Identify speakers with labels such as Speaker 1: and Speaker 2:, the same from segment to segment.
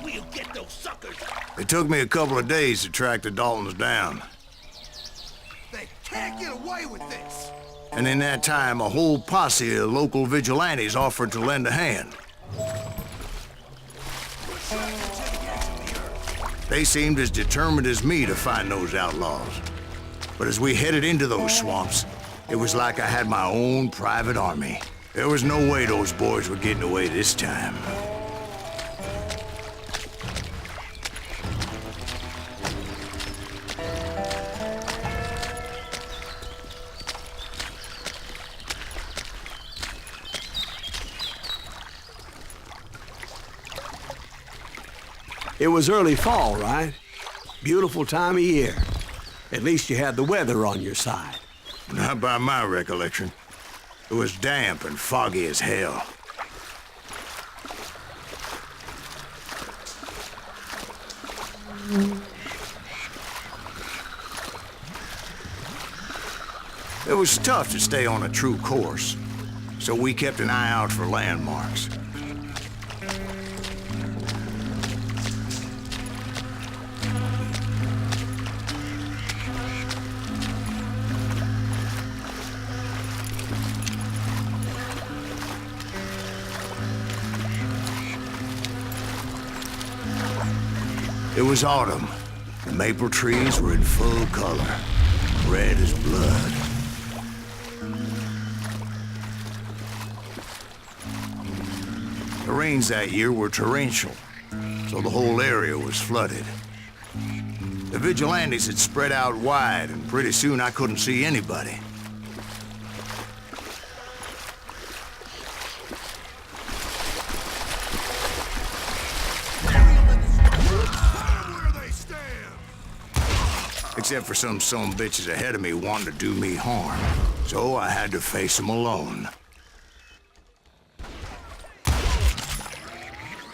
Speaker 1: We'll get those suckers.
Speaker 2: It took me a couple of days to track the Daltons down.
Speaker 1: They can't get away with this.
Speaker 2: And in that time, a whole posse of local vigilantes offered to lend a hand. They seemed as determined as me to find those outlaws. But as we headed into those swamps, it was like I had my own private army. There was no way those boys were getting away this time.
Speaker 3: It was early fall, right? Beautiful time of year. At least you had the weather on your side.
Speaker 2: Not by my recollection. It was damp and foggy as hell. It was tough to stay on a true course, so we kept an eye out for landmarks. It was autumn. The maple trees were in full color, red as blood. The rains that year were torrential, so the whole area was flooded. The vigilantes had spread out wide, and pretty soon I couldn't see anybody. Except for some bitches ahead of me wanting to do me harm. So I had to face them alone.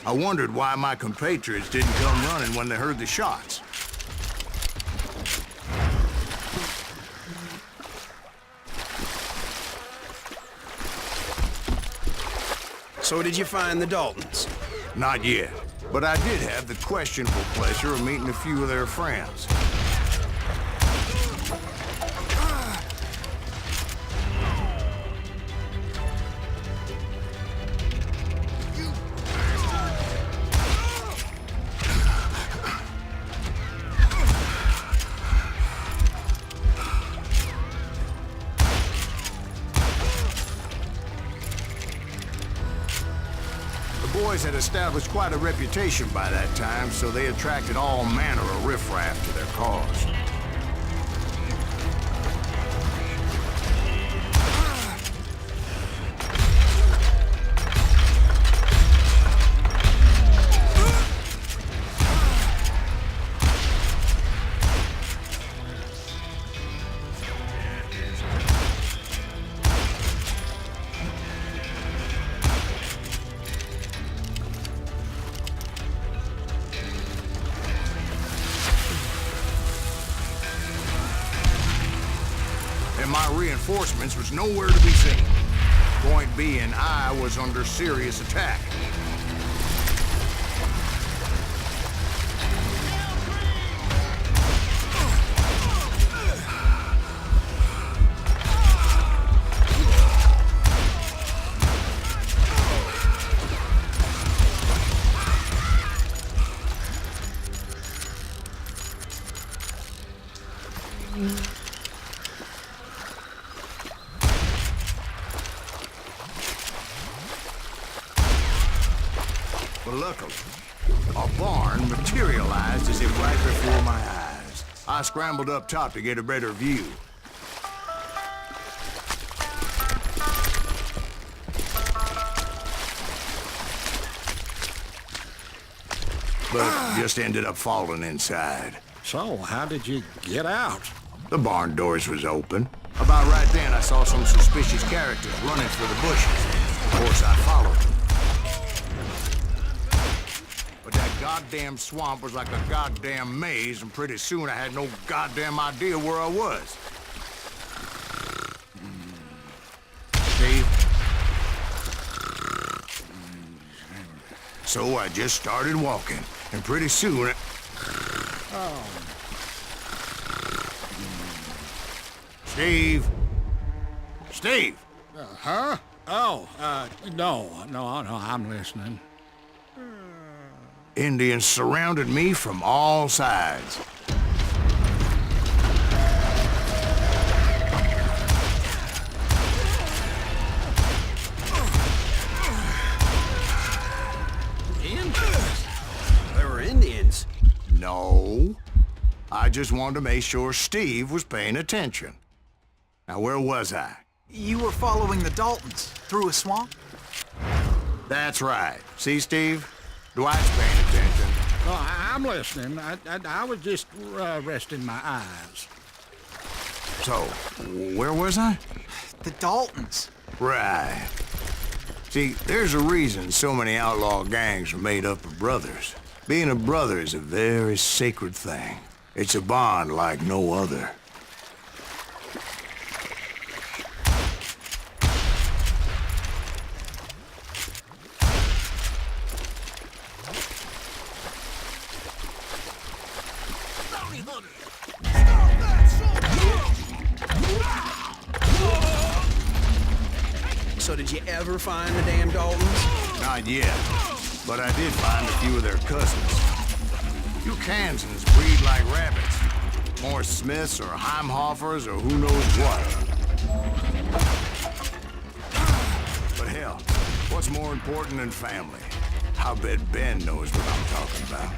Speaker 2: I wondered why my compatriots didn't come running when they heard the shots.
Speaker 4: So did you find the Daltons?
Speaker 2: Not yet, but I did have the questionable pleasure of meeting a few of their friends. The boys had established quite a reputation by that time, so they attracted all manner of riffraff to their cause. And my reinforcements was nowhere to be seen. Point being, I was under serious attack. But luckily, a barn materialized as if right before my eyes. I scrambled up top to get a better view. But just ended up falling inside.
Speaker 4: So, how did you get out?
Speaker 2: The barn doors was open. About right then, I saw some suspicious characters running for the bushes. Of course, I followed them. But that goddamn swamp was like a goddamn maze, and pretty soon I had no goddamn idea where I was. Steve? So I just started walking, and pretty soon... Steve? Steve!
Speaker 4: Huh? Oh, no, I'm listening.
Speaker 2: Indians surrounded me from all sides.
Speaker 3: Indians? There were Indians?
Speaker 2: No. I just wanted to make sure Steve was paying attention. Now, where was I?
Speaker 1: You were following the Daltons through a swamp?
Speaker 2: That's right. See, Steve? Dwight's paying attention.
Speaker 4: Oh, I'm listening. I was just resting my eyes.
Speaker 2: So, where was I?
Speaker 1: The Daltons.
Speaker 2: Right. See, there's a reason so many outlaw gangs are made up of brothers. Being a brother is a very sacred thing. It's a bond like no other.
Speaker 3: So did you ever find the damn Daltons?
Speaker 2: Not yet, but I did find a few of their cousins. You Kansans breed like rabbits. More Smiths or Heimhoffers or who knows what. But hell, what's more important than family? I bet Ben knows what I'm talking about.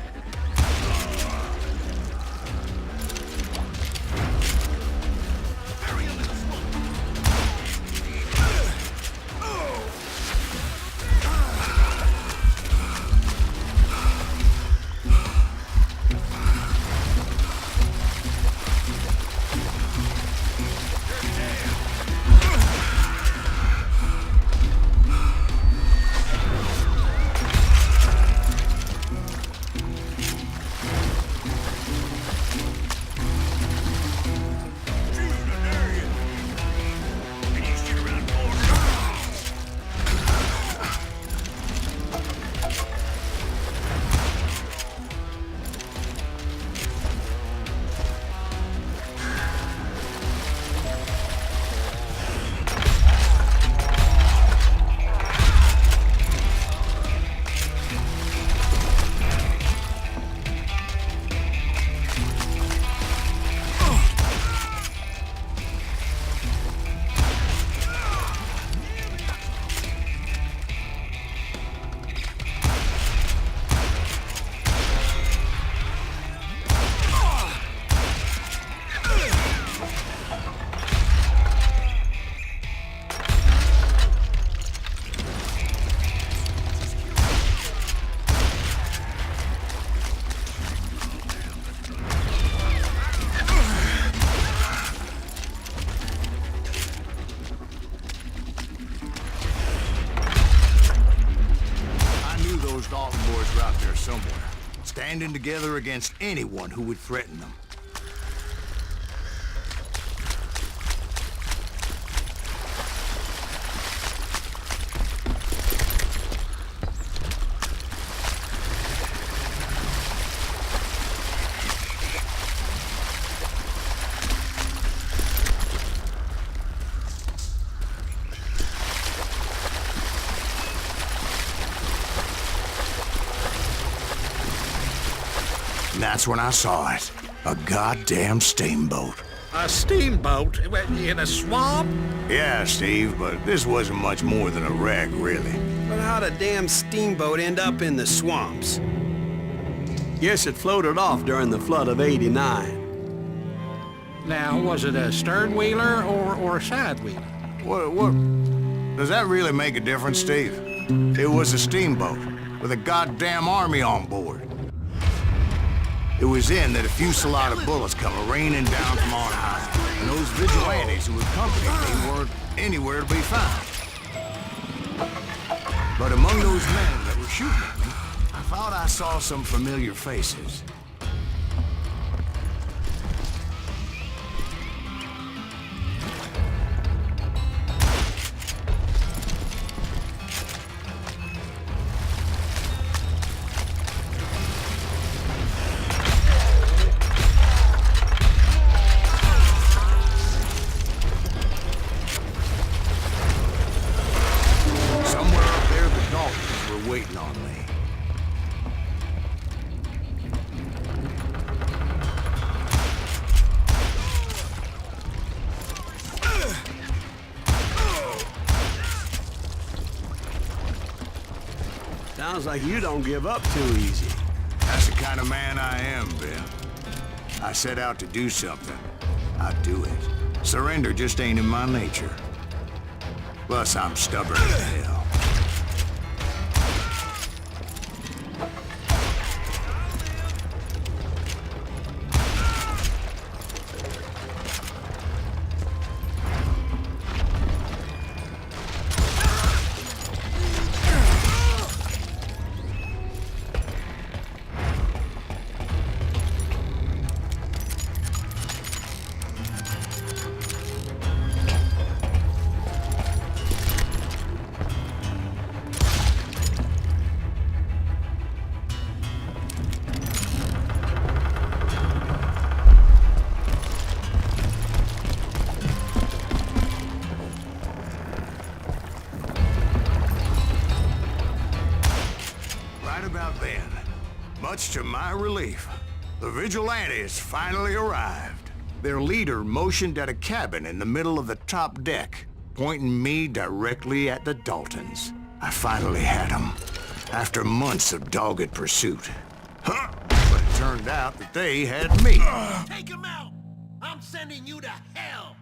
Speaker 2: Somewhere, standing together against anyone who would threaten them. That's when I saw it. A goddamn steamboat.
Speaker 4: A steamboat? In a swamp?
Speaker 2: Yeah, Steve, but this wasn't much more than a wreck, really.
Speaker 3: But how'd a damn steamboat end up in the swamps? Guess it floated off during the flood of '89.
Speaker 4: Now, was it a stern-wheeler or a side-wheeler?
Speaker 2: What? Does that really make a difference, Steve? It was a steamboat with a goddamn army on board. It was then that a fusillade of bullets come raining down from on high, and those vigilantes who accompanied me weren't anywhere to be found. But among those men that were shooting at me, I thought I saw some familiar faces. waiting on me.
Speaker 3: Sounds like you don't give up too easy.
Speaker 2: That's the kind of man I am, Ben. I set out to do something. I do it. Surrender just ain't in my nature. Plus, I'm stubborn as hell. About then, much to my relief, the vigilantes finally arrived. Their leader motioned at a cabin in the middle of the top deck, pointing me directly at the Daltons. I finally had them, after months of dogged pursuit. Huh? But it turned out that they had me.
Speaker 1: Take him out! I'm sending you to hell!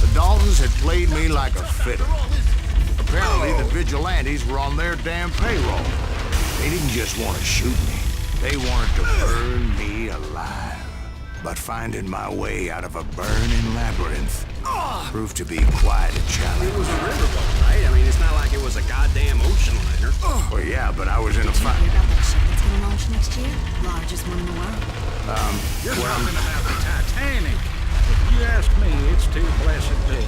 Speaker 2: The Daltons had played me like a fiddle. Apparently, the vigilantes were on their damn payroll. They didn't just want to shoot me. They wanted to burn me alive. But finding my way out of a burning labyrinth proved to be quite a challenge.
Speaker 5: It was a riverboat, right? I mean, it's not like it was a goddamn ocean liner.
Speaker 2: Well, yeah, but I was in a fight.
Speaker 6: Hear about that ship that's gonna launch next year? Largest one in the world.
Speaker 4: You're talking about the Titanic. If you ask me, it's too blessed big.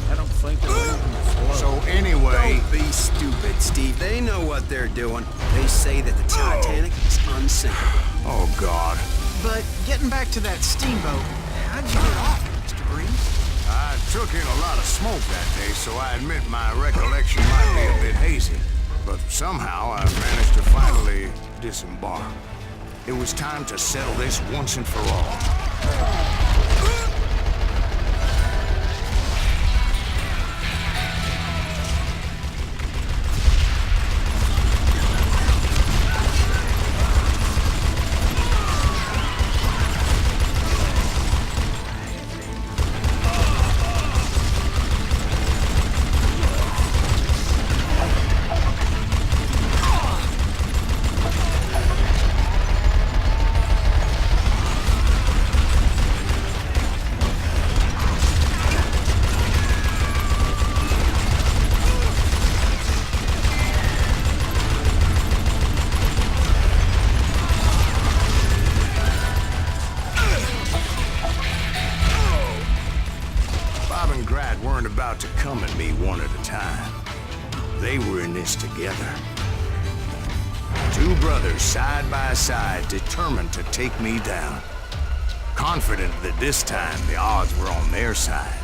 Speaker 4: I don't think it'll even float.
Speaker 2: So anyway...
Speaker 5: Don't be stupid, Steve. They know what they're doing. They say that the Titanic is unsinkable.
Speaker 2: Oh, God.
Speaker 7: But getting back to that steamboat, how'd you get off, Mr. Breeze?
Speaker 2: I took in a lot of smoke that day, so I admit my recollection might be a bit hazy. But somehow I managed to finally disembark. It was time to settle this once and for all. Weren't about to come at me one at a time. They were in this together. Two brothers side by side, determined to take me down. Confident that this time the odds were on their side.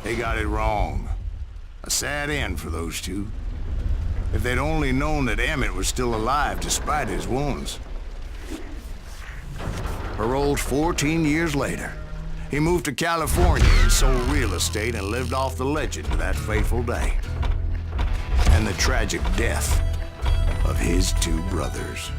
Speaker 2: They got it wrong. A sad end for those two. If they'd only known that Emmett was still alive despite his wounds. Paroled 14 years later, he moved to California and sold real estate and lived off the legend to that fateful day. And the tragic death of his two brothers.